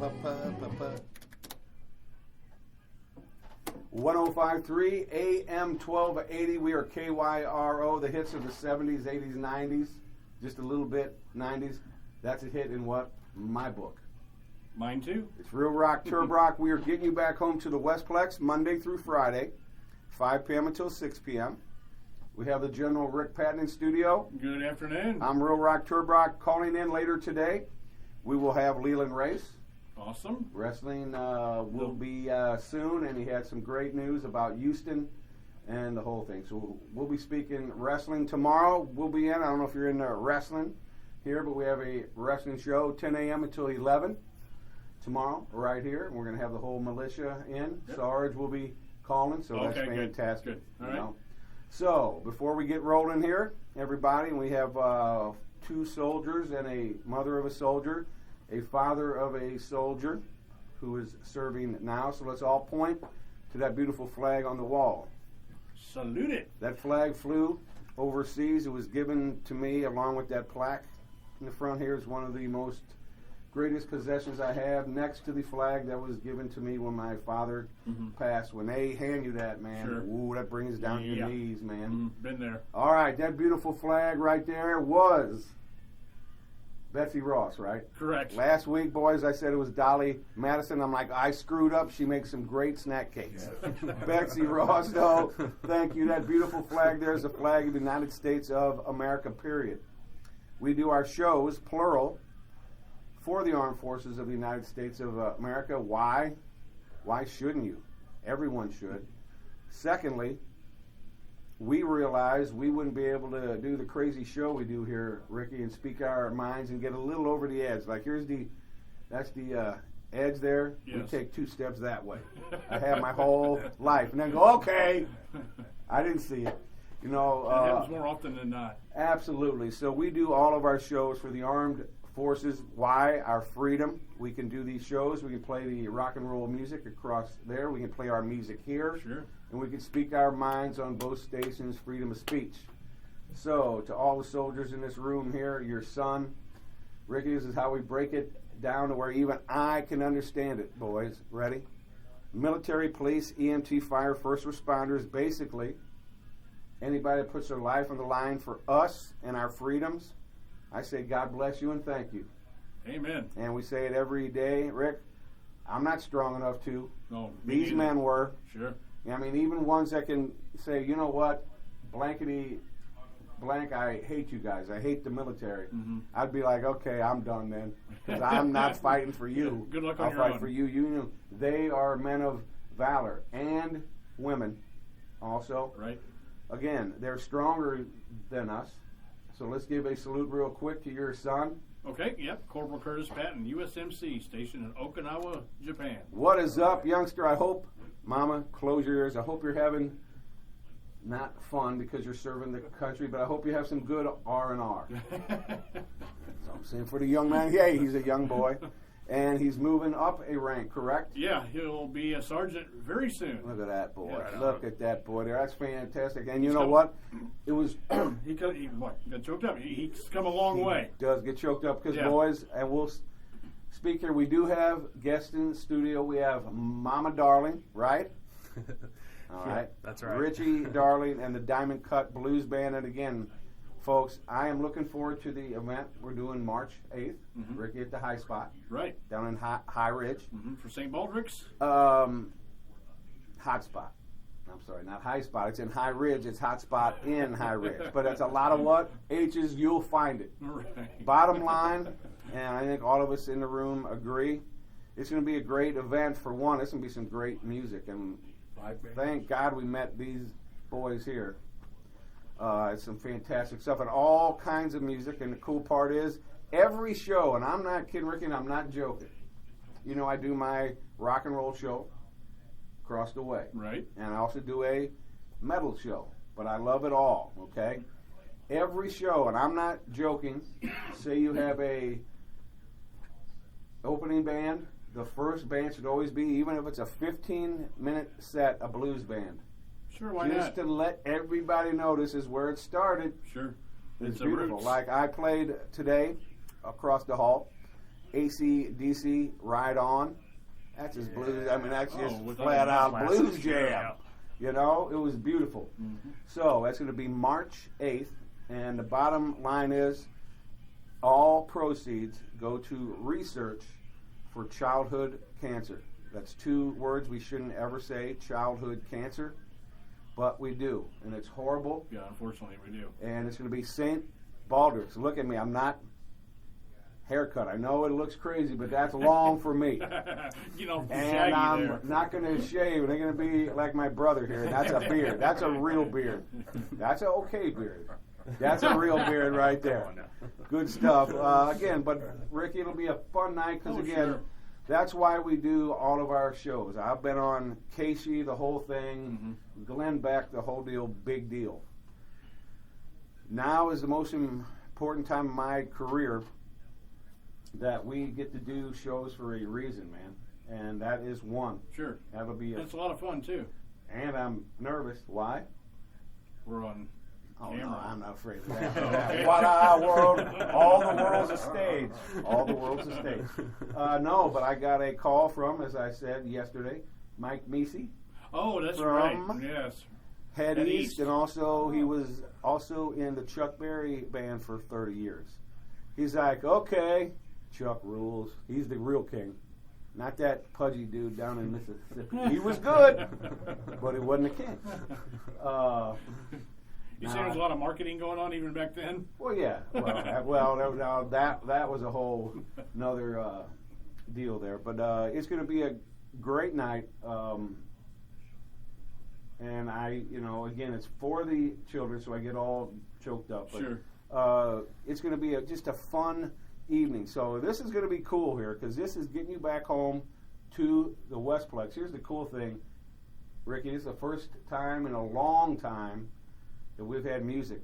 1053 AM 1280. We are KYRO, the hits of the 70s, 80s, 90s, just a little bit 90s. That's a hit in what? My book. Mine too. It's RealRock, Terbrock. We are getting you back home to the Westplex Monday through Friday, 5 p.m. until 6 p.m. We have the General Rick Patton in studio. Good afternoon. I'm RealRock, Terbrock. Calling in later today, we will have Leland Race. Awesome. Wrestling will be soon, and he had some great news about Houston and the whole thing. So we'll be speaking wrestling tomorrow. We'll be in. I don't know if you're into wrestling here, but we have a wrestling show 10 a.m. until 11 tomorrow right here. And we're going to have the whole militia in. Yep. Sarge will be calling, so that's fantastic. Good. All right. So before we get rolling here, everybody, we have 2 soldiers and a mother of a soldier, a father of a soldier who is serving now. So let's all point to that beautiful flag on the wall. Salute it. That flag flew overseas. It was given to me along with that plaque in the front here. Is one of the most greatest possessions I have next to the flag that was given to me when my father passed. When they hand you that, man, ooh, that brings down your knees, man. Been there. All right, that beautiful flag right there was Betsy Ross, right? Correct. Last week, boys, I said it was Dolly Madison. I'm like, I screwed up. She makes some great snack cakes. Betsy Ross, though, thank you. That beautiful flag there is the flag of the United States of America, period. We do our shows, plural, for the Armed Forces of the United States of America. Why? Why shouldn't you? Everyone should. Secondly, we realized we wouldn't be able to do the crazy show we do here, Ricky, and speak our minds and get a little over the edge. Like, that's the edge there. Yes. We take 2 steps that way. I have my whole life. And then go, okay, I didn't see it. You know, it happens more often than not. Absolutely. So we do all of our shows for the Armed Forces. Why? Our freedom. We can do these shows. We can play the rock and roll music across there. We can play our music here. Sure. And we can speak our minds on both stations, freedom of speech. So, to all the soldiers in this room here, your son, Ricky, this is how we break it down to where even I can understand it, boys. Ready? Military, police, EMT, fire, first responders, basically, anybody that puts their life on the line for us and our freedoms, I say God bless you and thank you. Amen. And we say it every day. Rick, I'm not strong enough to. No, These men were. Sure. I mean, even ones that can say, you know what, blankety blank, I hate you guys. I hate the military. I'd be like, okay, I'm done then, because I'm not fighting for you. Good luck on I'll your fight own. for you. You know, they are men of valor and women also. Right. Again, they're stronger than us. So let's give a salute real quick to your son. Okay, yep. Corporal Curtis Patton, USMC, stationed in Okinawa, Japan. What is up, youngster? I hope, Mama, close your ears. I hope you're having not fun because you're serving the country, but I hope you have some good R&R. So I'm saying for the young man, yeah, he's a young boy, and he's moving up a rank, correct? Yeah, he'll be a sergeant very soon. Look at that boy. Yeah, Look at that boy there. That's fantastic. And you know what? It was... he got choked up. He's come a long way. Does get choked up because, boys, and we'll speak here. We do have guests in the studio. We have Mama Darling, right? All right. That's right. Richie Darling and the Diamond Cut Blues Band. And again, folks, I am looking forward to the event we're doing March 8th. Ricky at the High Spot. Right. Down in High Ridge. For St. Baldrick's? Hot Spot. I'm sorry, not High Spot. It's in High Ridge. It's Hot Spot in High Ridge. But it's a lot of what? H's, you'll find it. Right. Bottom line, and I think all of us in the room agree, it's going to be a great event. For one, it's going to be some great music. And thank God we met these boys here. It's some fantastic stuff and all kinds of music. And the cool part is, every show, and I'm not kidding, Ricky, and I'm not joking. You know, I do my rock and roll show across the way. Right. And I also do a metal show. But I love it all, okay? Every show, and I'm not joking, say you have a opening band, the first band should always be, even if it's a 15-minute set, a blues band. Sure, why Just to let everybody know this is where it started. Sure. It's the beautiful. roots. Like I played today across the hall, AC/DC, Ride On. That's just blues. I mean, that's just without flat a out doubt. blues Sure, jam. You know, it was beautiful. So that's going to be March 8th. And the bottom line is all proceeds go to research for childhood cancer. That's 2 words we shouldn't ever say, childhood cancer. But we do. And it's horrible. Yeah, unfortunately we do. And it's going to be St. Baldrick's. Look at me. I'm not haircut. I know it looks crazy, but that's long for me. You know, And shaggy I'm there. not going to shave. They're going to be like my brother here. That's a beard. That's a real beard. That's an okay beard. That's a real beard right there. Good stuff. Again, but Ricky, it'll be a fun night because, again, sure. that's why we do all of our shows. I've been on Casey, the whole thing, Glenn Beck, the whole deal, big deal. Now is the most important time of my career that we get to do shows for a reason, man. And that is one. Sure. That'll be It's a lot of fun, too. And I'm nervous. Why? We're on Oh, camera. no, I'm not afraid of that. What a world. All the world's a stage. All the world's a stage. No, but I got a call from, as I said yesterday, Mike Meesey. Oh, that's From right. Yes. Head Head East, East. and also he was also in the Chuck Berry band for 30 years. He's like, okay, Chuck rules. He's the real king. Not that pudgy dude down in Mississippi. He was good, but he wasn't a king. You say there's a lot of marketing going on even back then? Well, yeah. That was a whole another deal there. But it's going to be a great night. And again, it's for the children, so I get all choked up. But, Sure. It's going to be just a fun evening. So this is going to be cool here because this is getting you back home to the Westplex. Here's the cool thing, Ricky. This is the first time in a long time that we've had music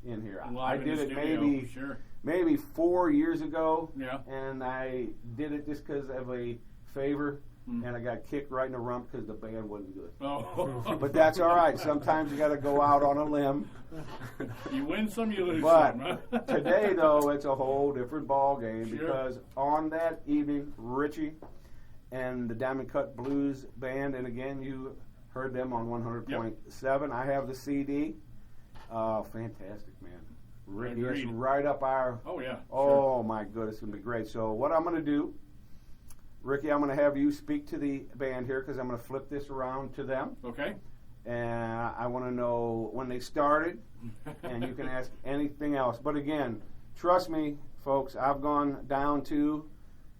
in here. I Live in did the it studio. maybe 4 years ago. Yeah. And I did it just because of a favor. And I got kicked right in the rump because the band wasn't good. Oh. But that's all right. Sometimes you got to go out on a limb. You win some, you lose But some. Huh? today, though, it's a whole different ball game Sure. because on that evening, Richie and the Diamond Cut Blues Band, and again, you heard them on 100.7. I have the CD. Fantastic, man. Ricky, it's Agreed. right up our. Oh, yeah. Oh, my goodness, it's going to be great. So, what I'm going to do, Ricky, I'm going to have you speak to the band here because I'm going to flip this around to them. Okay. And I want to know when they started, and you can ask anything else. But again, trust me, folks, I've gone down to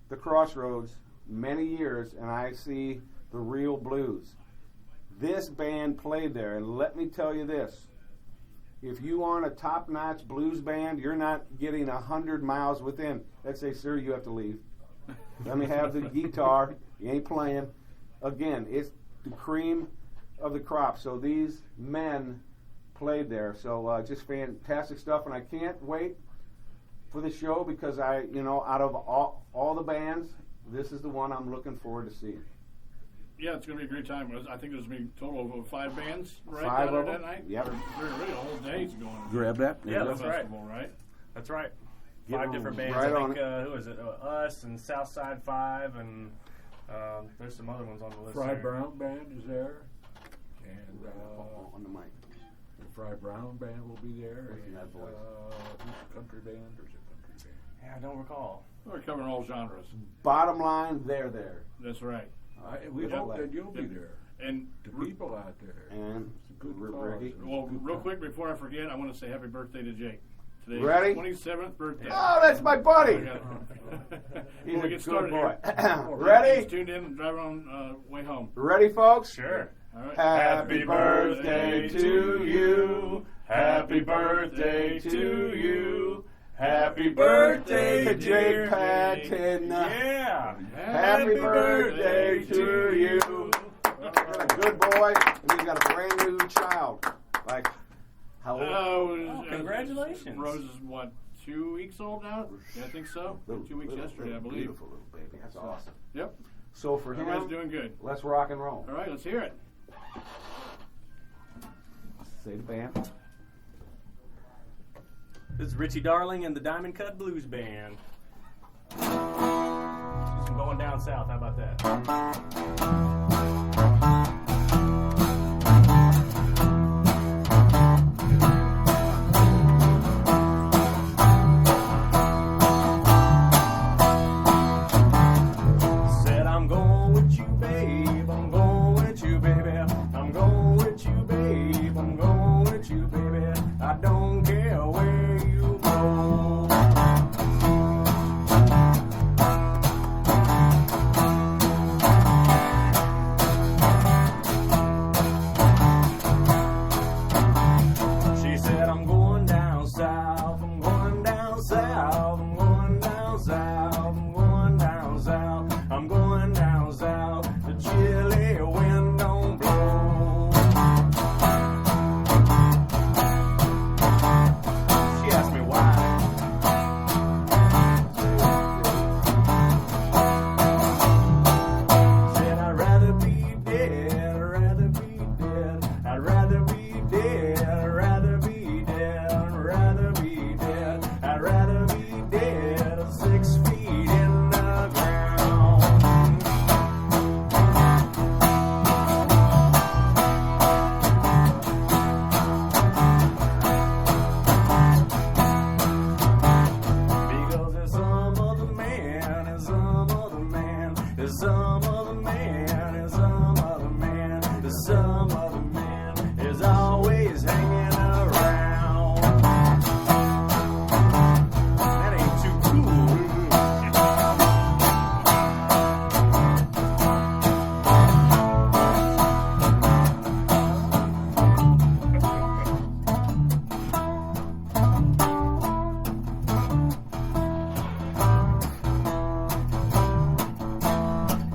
the Crossroads many years, and I see the real blues. This band played there, and let me tell you this. If you aren't a top-notch blues band, you're not getting 100 miles within. Let's say, sir, you have to leave. Let me have the guitar. You ain't playing. Again, it's the cream of the crop. So these men played there. So just fantastic stuff. And I can't wait for the show because out of all the bands, this is the one I'm looking forward to seeing. Yeah, it's going to be a great time. I think there's going to be a total of 5 bands right 5 down of there them? that night. Yep. Really a whole day's going. Grab that. Yeah, that's right. Festival, right? That's right. Get 5 different bands. right I on think, who is it? Us and Southside 5, and there's some other ones on the list. Fry there. Brown Band is there, and On the mic. the Fry Brown Band will be there. What's in that and, voice? who's the country band or is it country band? Yeah, I don't recall. We're covering all genres. Bottom line, they're there. That's right. We Yeah. hope that you'll be there. And The people out there. And It's a good Ricky. cause. well, real quick before I forget, I want to say happy birthday to Jake. Today's Ready? 27th birthday. Oh, that's my buddy. He's He's we a get good started boy. here. Ready? He's tuned in and driving on way home. Ready, folks? Sure. All right. Happy birthday to you. Happy birthday to you. Happy birthday, Jake Patton. Yeah. Happy birthday to you. You're a good boy, and he's got a brand new child. Like, how old? Oh, congratulations. Rose is what, 2 weeks old now? Yeah, I think so. 2 weeks yesterday, I believe. Beautiful little baby. That's awesome. Yep. So for Everybody's him, doing good. let's rock and roll. All right, let's hear it. Say the band. This is Richie Darling and the Diamond Cut Blues Band. going down south. How about that? Said I'm going with you, babe. I'm going with you, baby. I'm going with you, babe. I'm going with you, baby. I don't care where you go. She said I'm going down south. I'm going down south. I'm going down south. I'm going down south. I'm going down south. The chilly wind don't blow. She asked me why. Said I'd rather be dead. I'd rather be dead. I'd rather be dead. I'd rather be dead. I'd rather be dead. I'd rather be dead. 6 feet in the ground. Because there's some other man, there's some other man, there's some other man, there's some other man, there's some other man is always hanging around. That ain't too cool.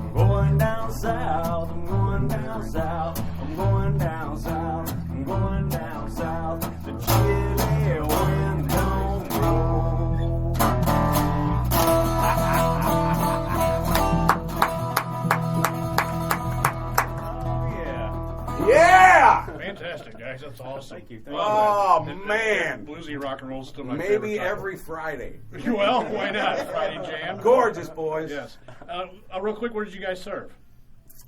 I'm going down south, I'm going down south, I'm going down south, I'm going down south. The chilly wind don't blow. Oh, yeah. Yeah! Fantastic, guys. That's awesome. Thank you. Oh, And man. Bluesy rock and roll is still my favorite Maybe type. every Friday. Well, why not? Friday Jam. Gorgeous, boys. Yes. Real quick, where did you guys serve?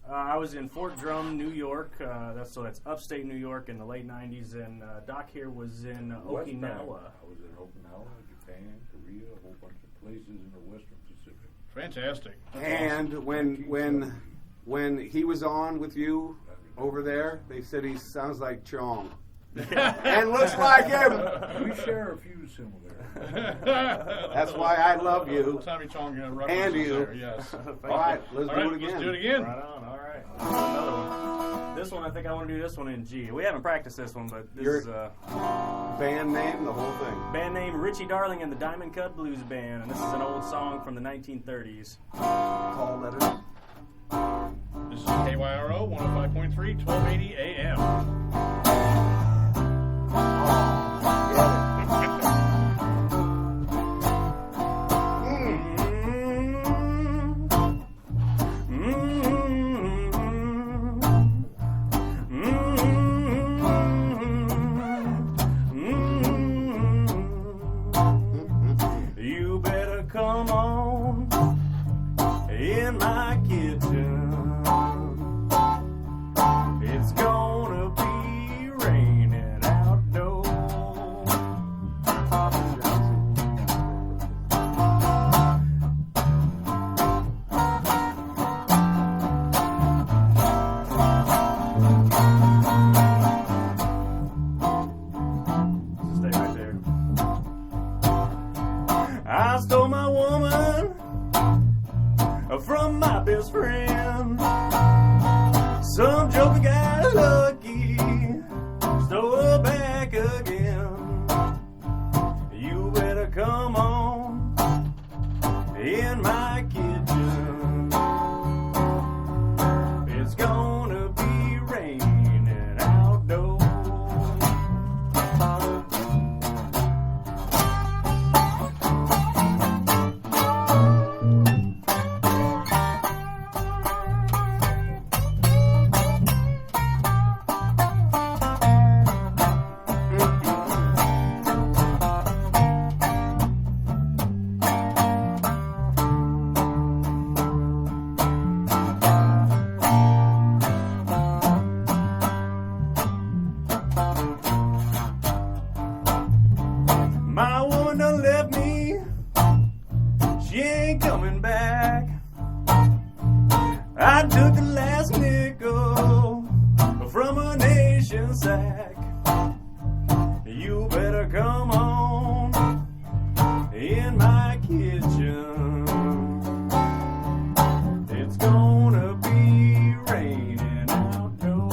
I was in Fort Drum, New York. That's upstate New York in the late 90s. And Doc here was in Westbound. Okinawa. I was in Okinawa, Japan, Korea, a whole bunch of places in the Western Pacific. Fantastic. That's And when he was on with you over there, they said he sounds like Chong. And looks like him. We share a few similarities. That's why I love you. Tommy Chong And you. There, yes. All right, let's All do right, it again. let's do it again. Right on, all right. Another one. This one, I think I want to do this one in G. We haven't practiced this one, but this is Band name, the whole thing. band name Richie Darling and the Diamond Cut Blues Band. And this is an old song from the 1930s. Call letter. This is KYRO 105.3, 1280 AM. You better come on in my kitchen. It's gonna be raining outdoors. Stay right there. I stole my woman from my best friend. Some joker got lucky, stole her back again. You better come on in my kitchen. It's gonna be raining outdoors. in my kitchen. It's gonna be raining outdoors.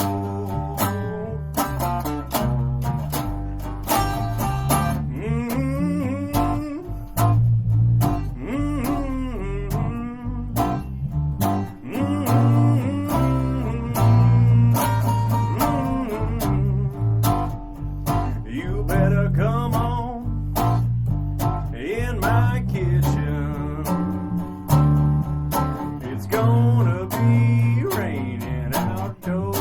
You better come on in my kitchen. It's gonna be raining outdoors.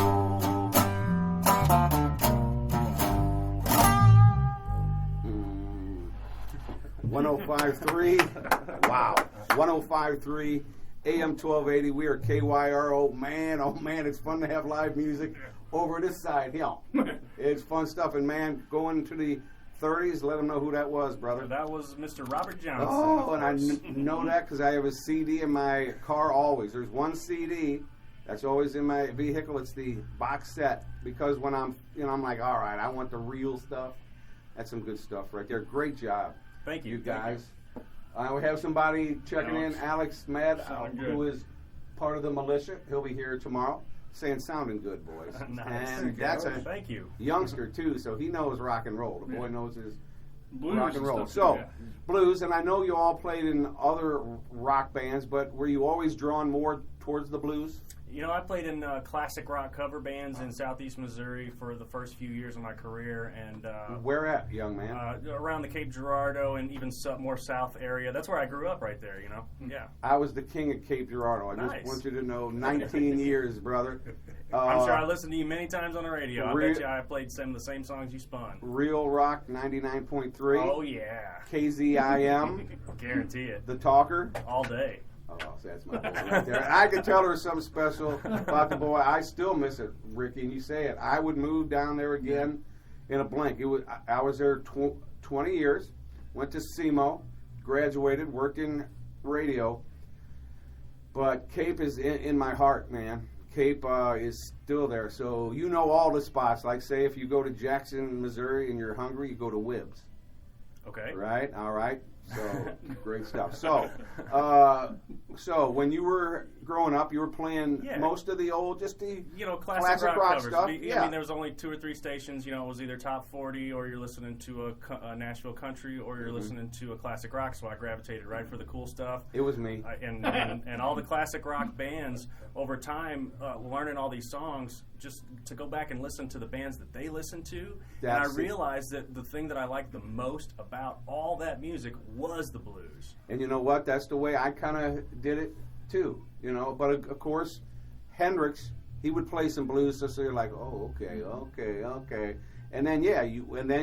105.3. Wow. 105.3 AM 1280. We are KYRO. Man, oh man, it's fun to have live music over this side here. It's fun stuff. And man, going to the 30s, let them know who that was, brother. That was Mr. Robert Johnson. Oh, and I know that because I have a CD in my car always. There's one CD that's always in my vehicle. It's the box set because when I'm like, all right, I want the real stuff. That's some good stuff right there. Great job. Thank you. You guys. We have somebody checking in, Alex Med, Sounding good. who is part of the militia. He'll be here tomorrow, saying sounding good, boys. Nice. And that's a Thank you. youngster, too, so he knows rock and roll. The boy knows his Blues rock and roll. stuff, So, yeah. blues, and I know you all played in other rock bands, but were you always drawn more towards the blues? You know, I played in classic rock cover bands in southeast Missouri for the first few years of my career, and Where at, young man? around the Cape Girardeau and even more south area. That's where I grew up right there, you know? Yeah. I was the king of Cape Girardeau. I just Nice. want you to know, 19 years, brother. I'm sure I listened to you many times on the radio. I Real- bet you I played some of the same songs you spun. RealRock 99.3. Oh, yeah. KZIM, Guarantee it. The Talker. All day. Oh, that's my boy right there. I could tell her something special about the boy. I still miss it, Ricky, and you say it. I would move down there again in a blink. I was there 20 years, went to SEMO, graduated, worked in radio, but Cape is in my heart, man. Cape is still there. So you know all the spots. Like, say, if you go to Jackson, Missouri, and you're hungry, you go to Wibb's. Okay. Right? All right. So, great stuff. So, when you were growing up, you were playing Yeah. most of the old, just the You know, classic rock covers. stuff. I Yeah. mean, there was only 2 or 3 stations. You know, it was either top 40 or you're listening to a Nashville country or you're listening to a classic rock. So I gravitated right for the cool stuff. It was me. And all the classic rock bands over time, learning all these songs, just to go back and listen to the bands that they listened to, and I That's it. realized that the thing that I liked the most about all that music was the blues. And you know what? That's the way I kind of did it too. You know, but of course, Hendrix, he would play some blues, so you're like, oh, okay. And then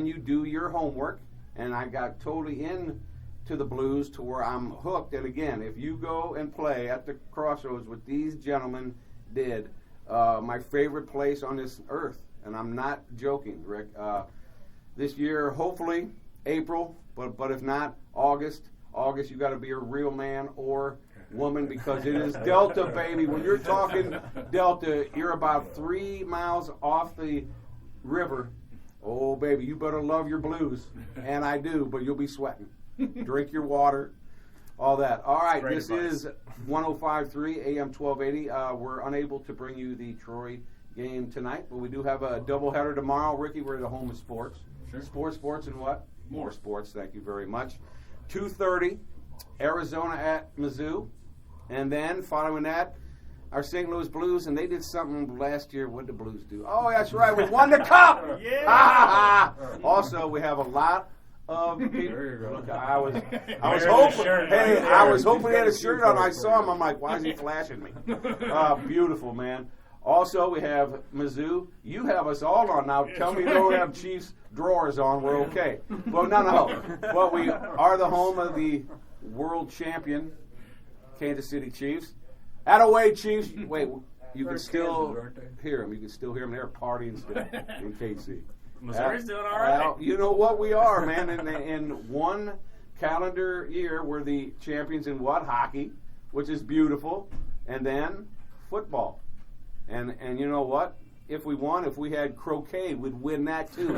you do your homework, and I got totally into the blues to where I'm hooked. And again, if you go and play at the Crossroads, what these gentlemen did, my favorite place on this earth, and I'm not joking, Rick. This year, hopefully April, but if not August, you got to be a real man or woman because it is Delta, baby. When you're talking Delta, you're about 3 miles off the river. Oh, baby, you better love your blues, and I do, but you'll be sweating. Drink your water. All that. All right, Great this advice. is 105.3 AM 1280. We're unable to bring you the Troy game tonight, but we do have a doubleheader tomorrow. Ricky, we're at the home of sports. Sure. Sports, and what? More sports. Thank you very much. 2:30, Arizona at Mizzou. And then, following that, our St. Louis Blues, and they did something last year. What did the Blues do? Oh, that's right. We won the cup! Yeah! Also, we have a lot of people. There you go. Look, I was Wearing the hoping. shirt Hey, right there. I was hoping he had a shirt on. I saw him. I'm like, why is he flashing me? Beautiful, man. Also, we have Mizzou. You have us all on now. Tell me you don't have Chiefs drawers on. We're okay. Well, no. Well, we are the home of the world champion Kansas City Chiefs. Attaway, Chiefs. Wait, you can still Kansas, aren't they? hear them. You can still hear them. They're partying still in KC. Missouri's doing all right. Well, you know what we are, man. In one calendar year, we're the champions in what? Hockey, which is beautiful, and then football. And you know what? If we had croquet, we'd win that too.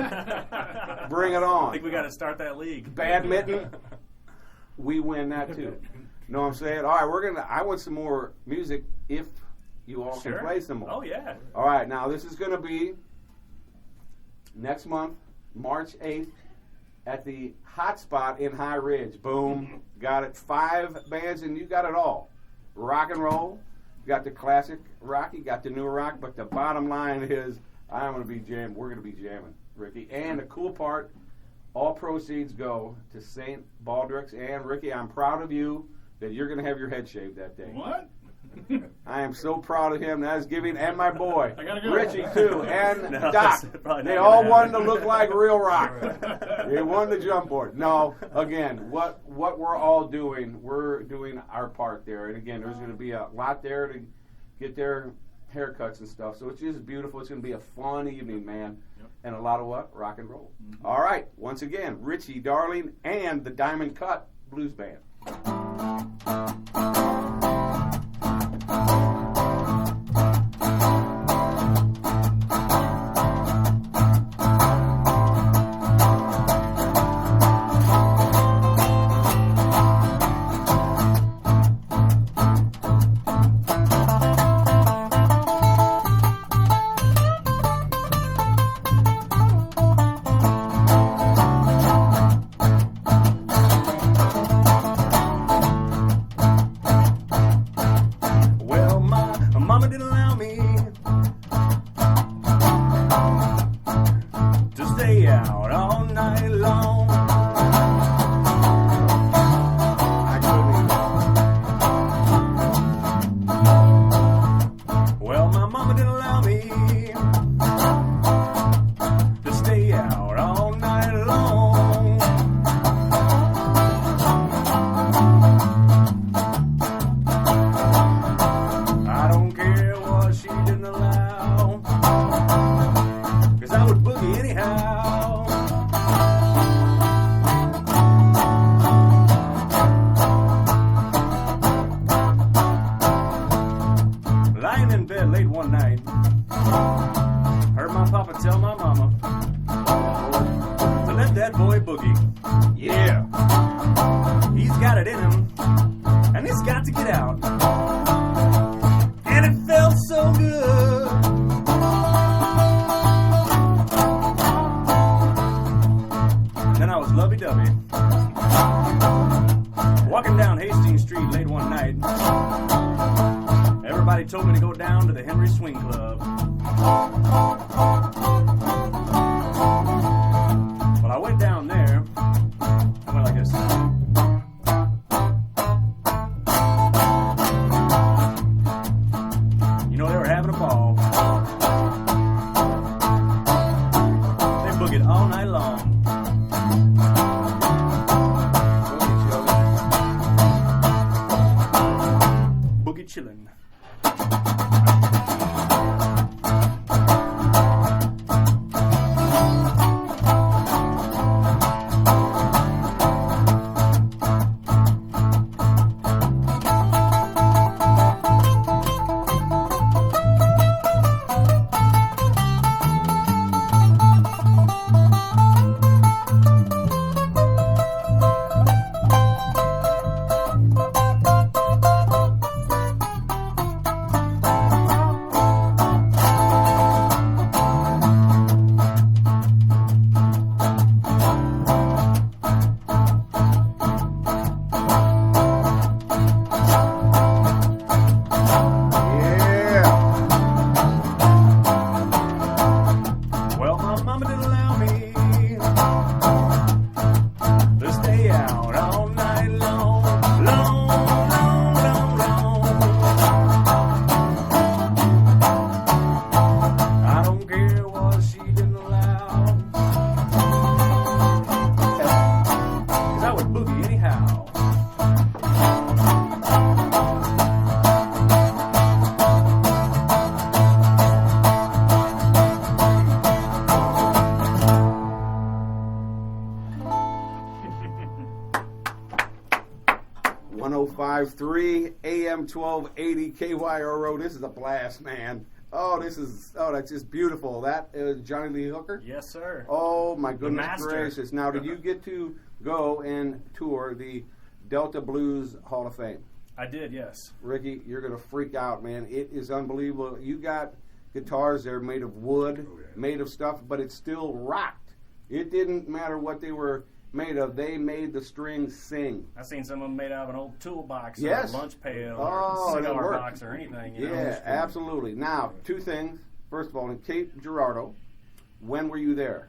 Bring it I on. think we got to start that league. Badminton. we win that too. Know what I'm saying? All right, I want some more music if you all can play some more. Oh, yeah. All right, now this is going to be next month, March 8th, at the Hot Spot in High Ridge. Boom. Got it. 5 bands, and you got it all. Rock and roll. You got the classic rock. You got the new rock. But the bottom line is I'm going to be jamming. We're going to be jamming, Ricky. And the cool part, all proceeds go to St. Baldrick's. And, Ricky, I'm proud of you that you're going to have your head shaved that day. What? I am so proud of him. That is giving, and my boy, I gotta go. Richie, too, and No, Doc. that's probably They not all gonna wanted to happen. look like RealRock. They won the jump board. No, again, what we're all doing, we're doing our part there. And again, there's going to be a lot there to get their haircuts and stuff. So it's just beautiful. It's going to be a fun evening, man. Yep. And a lot of what? Rock and roll. All right. Once again, Richie Darling and the Diamond Cut Blues Band. Well, my mama didn't allow me to stay out all night long. I couldn't Well, my mama didn't allow me to stay out all night long. I don't care what she didn't allow, 'cause I would boogie anyhow. Lying in bed late one night, heard my papa tell my mama to let that boy boogie. Yeah. He's got it in him, and it's got to get out. And it felt so good. Then I was lovey-dovey, walking down Hastings Street late one night. Everybody told me to go down to the Henry Swing Club. Well, I went down there. I went like this. You know, they were having a ball. They boogied all night long. Boogie chillin'. Well, my mama didn't allow me to stay out all night long, long, long, long, long. I don't care what she didn't allow, 'cause I would boogie anyhow. .105.3 AM 1280 KYRO. This is a blast, man. That's just beautiful. That is Johnny Lee Hooker. Yes, sir. Oh my goodness master. gracious! Now, did you get to go and tour the Delta Blues Hall of Fame. I did, yes. Ricky, you're going to freak out, man. It is unbelievable. You got guitars there made of wood, made of stuff, but it still rocked. It didn't matter what they were made of. They made the strings sing. I've seen some of them made out of an old toolbox Yes. or a lunch pail Oh, or and it cigar worked. box or anything. Yeah, absolutely. Now, two things. First of all, in Cape Girardeau, when were you there?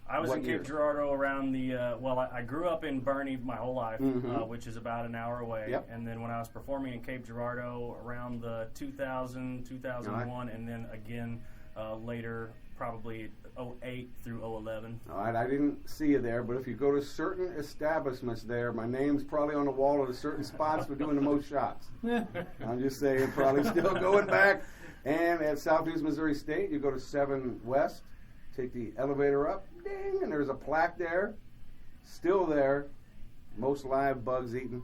I was What in year? Cape Girardeau around the, I grew up in Bernie my whole life, which is about an hour away. Yep. And then when I was performing in Cape Girardeau around the 2000, 2001, and then again later, probably 08 through 011. All right, I didn't see you there, but if you go to certain establishments there, my name's probably on the wall at certain spots for doing the most shots. I'm just saying, probably still going back. And at Southeast Missouri State, you go to 7 West, take the elevator up, ding, and there's a plaque there, still there, most live bugs eaten,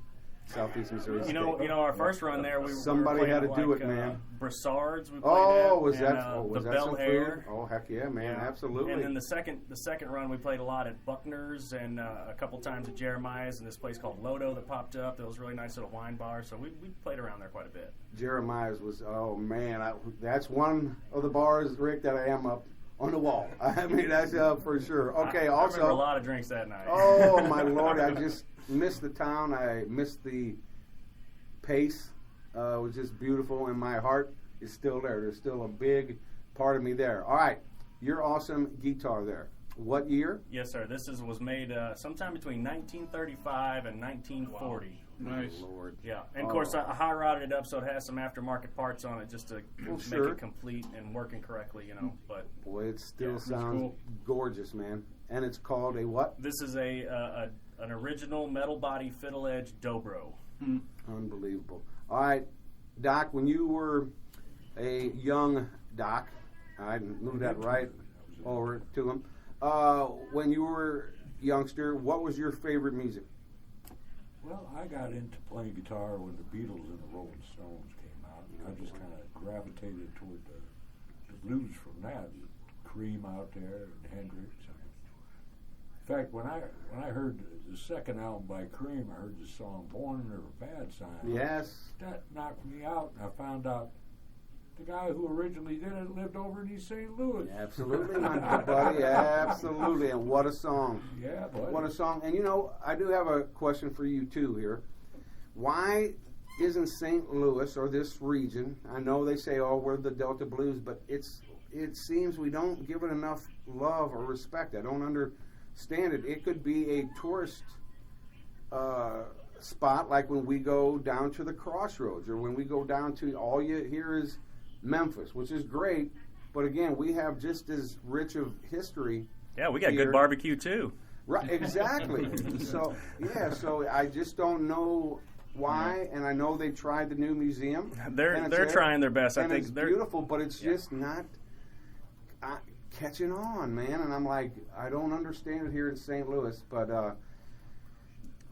Southeast Missouri State. You know, our first run there, we Somebody were had playing to do like, it, man. Brassards, we played Oh, at, was and, that the some Bel food? Air. Oh, heck yeah, man, Yeah. absolutely. And then the second run, we played a lot at Buckner's and a couple times at Jeremiah's and this place called Lodo that popped up. That was a really nice little wine bar. So we played around there quite a bit. Jeremiah's was, oh man, that's one of the bars, Rick, that I am up on the wall. I mean, that's for sure. Okay, I remember a also, lot of drinks that night. oh my Lord, I just missed the town. I missed the pace. It was just beautiful, and my heart is still there. There's still a big part of me there. All right, your awesome guitar there. What year? Yes, sir. This was made sometime between 1935 and 1940. Nice. Lord. Yeah, and of course I high rodded it up so it has some aftermarket parts on it just to make sure. it complete and working correctly, you know. But Boy, it still Yeah, sounds cool. gorgeous, man. And it's called a what? this is an original metal body fiddle edge dobro. Unbelievable. All right, Doc, when you were a young Doc, I moved that right over to him. When you were youngster, what was your favorite music? Well, I got into playing guitar when the Beatles and the Rolling Stones came out. I just kind of gravitated toward the blues from that. Cream out there and Hendrix. In fact, when I heard the second album by Cream, I heard the song "Born Under a Bad Sign." Yes. That knocked me out, and I found out the guy who originally did it lived over in East St. Louis. Absolutely, my good buddy. Absolutely. And what a song. Yeah, buddy. What a song. And you know, I do have a question for you too here. Why isn't St. Louis or this region, I know they say, oh, we're the Delta Blues, but it seems we don't give it enough love or respect. I don't understand it. It could be a tourist spot, like when we go down to the Crossroads, or when we go down to, all you hear is Memphis, which is great, but again, we have just as rich of history. Yeah, we got here. good barbecue too. Right, exactly. So I just don't know why, and I know they tried the new museum. They're trying their best. I and think it's they're beautiful, but it's just not catching on, man. And I'm like, I don't understand it here in St. Louis, but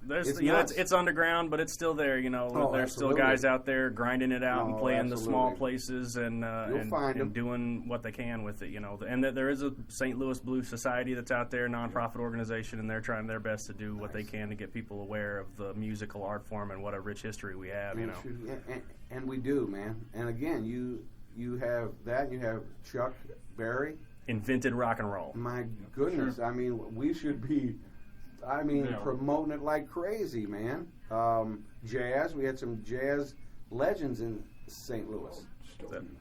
it's underground, but it's still there. You know, Oh, there's still absolutely. guys out there grinding it out and Oh, playing the small absolutely. places and find 'em. and doing what they can with it. You know, and there is a St. Louis Blues Society that's out there, nonprofit organization, and they're trying their best to do what they can to get people aware of the musical art form and what a rich history we have. You know, and we do, man. And again, you have that. You have Chuck Berry. invented rock and roll. My goodness, I mean, we should be, promoting it like crazy, man. Jazz, we had some jazz legends in St. Louis.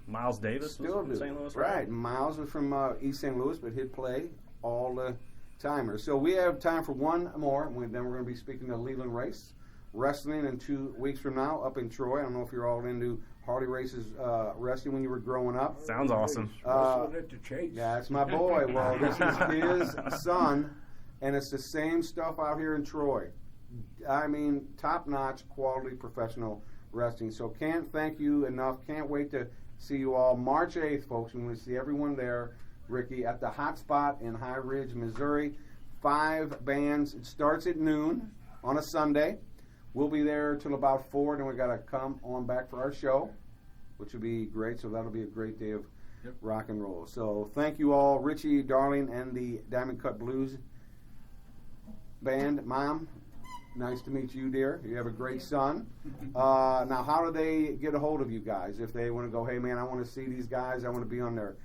Miles Davis Still was do. from St. Louis, right? Miles was from East St. Louis, but he'd play all the timers. So we have time for one more, and then we're going to be speaking to Leland Race Wrestling in 2 weeks from now up in Troy. I don't know if you're all into Harley Race's wrestling when you were growing up. Sounds awesome. Wrestling at the Chase. Yeah, it's my boy. Well, this is his son, and it's the same stuff out here in Troy. I mean, top-notch, quality, professional wrestling. So can't thank you enough. Can't wait to see you all March 8th, folks. We're going to see everyone there, Ricky, at the Hot Spot in High Ridge, Missouri. 5 bands. It starts at noon on a Sunday. We'll be there till about 4, then we got to come on back for our show, which will be great. So that'll be a great day of rock and roll. So thank you all, Richie Darling and the Diamond Cut Blues Band. Mom, Nice to meet you, dear. You have a great son. Now, how do they get a hold of you guys if they want to go, hey, man, I want to see these guys. I want to be on their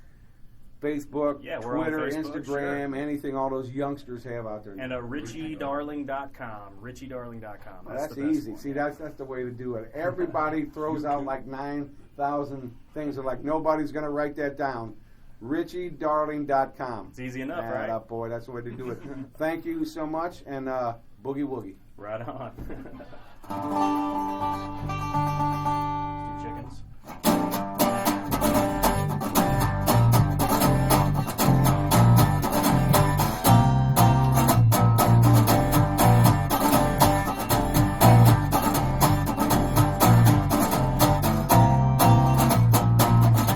Facebook, Yeah, we're on Twitter, Facebook, Instagram, anything all those youngsters have out there. And RichieDarling.com. RichieDarling.com. That's the best easy. one. See, that's the way to do it. Everybody throws out like 9,000 things. They're like, nobody's going to write that down. RichieDarling.com. It's easy enough, Add right? up, boy. That's the way to do it. Thank you so much, and boogie woogie. Right on. Two chickens.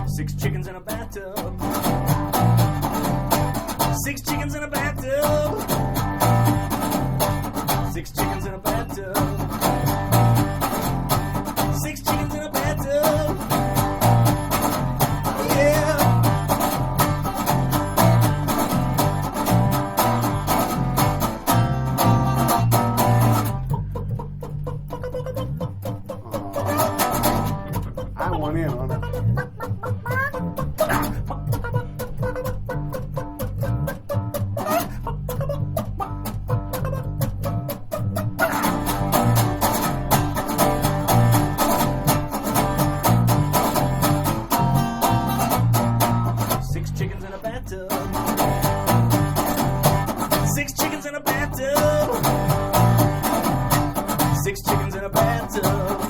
Six chickens in a bathtub. Six chickens in a bathtub. Six chickens in a bathtub. Six chickens in a bathtub. Yeah. I want in on it. Six chickens in a bathtub. Six chickens in a bathtub. Six chickens in a bathtub.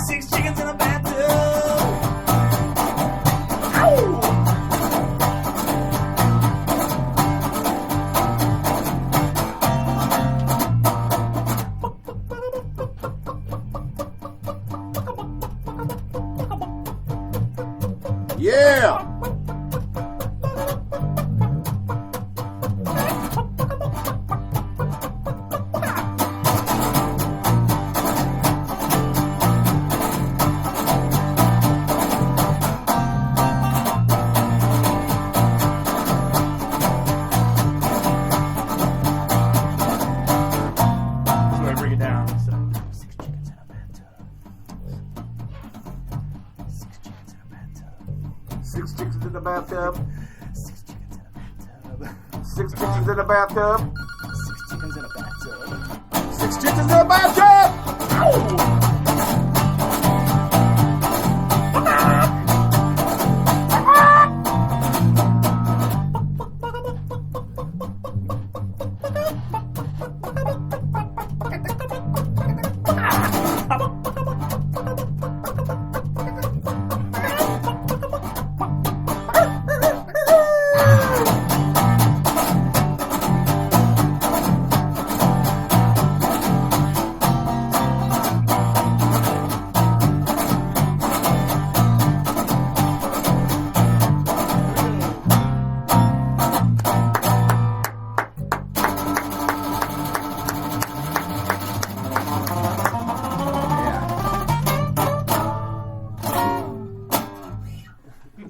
Six chickens in a bathtub. Ow! Yeah! So I bring it down. So, six chickens in a bathtub. Six chickens in a bathtub. Six chickens in the bathtub. Six chickens in a bathtub. Six chickens in the bathtub. Six chickens in a bathtub. Six chickens in the bathtub!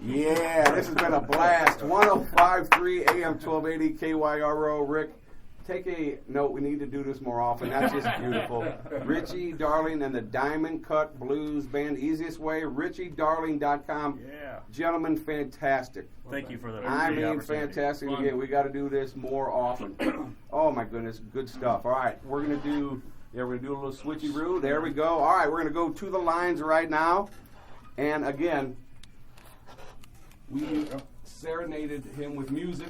Yeah, this has been a blast. 105.3 AM 1280 KYRO. Rick, take a note. We need to do this more often. That's just beautiful. Richie Darling and the Diamond Cut Blues Band. Easiest way, richiedarling.com. Yeah. Gentlemen, fantastic. Thank you for the I great mean, opportunity. fantastic. Fun. Again, we got to do this more often. Oh my goodness, good stuff. All right, we're gonna do a little switcheroo. There we go. All right, we're gonna go to the lines right now, and again, we serenaded him with music.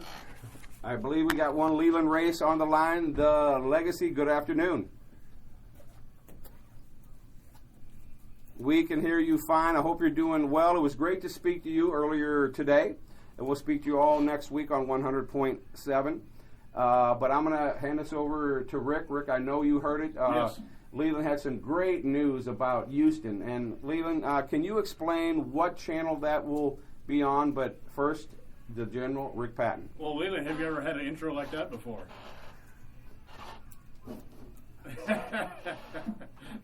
I believe we got one Leland Race on the line. The Legacy. Good afternoon. We can hear you fine. I hope you're doing well. It was great to speak to you earlier today. And we'll speak to you all next week on 100.7. But I'm going to hand this over to Rick. Rick, I know you heard it. Yes. Leland had some great news about Houston. And Leland, can you explain what channel that will be on? But first, the General, Rick Patton. Well, Leland, have you ever had an intro like that before?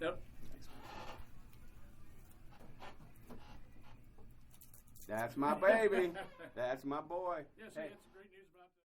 Yep. That's my baby. That's my boy. Yes, Hey. it's great news.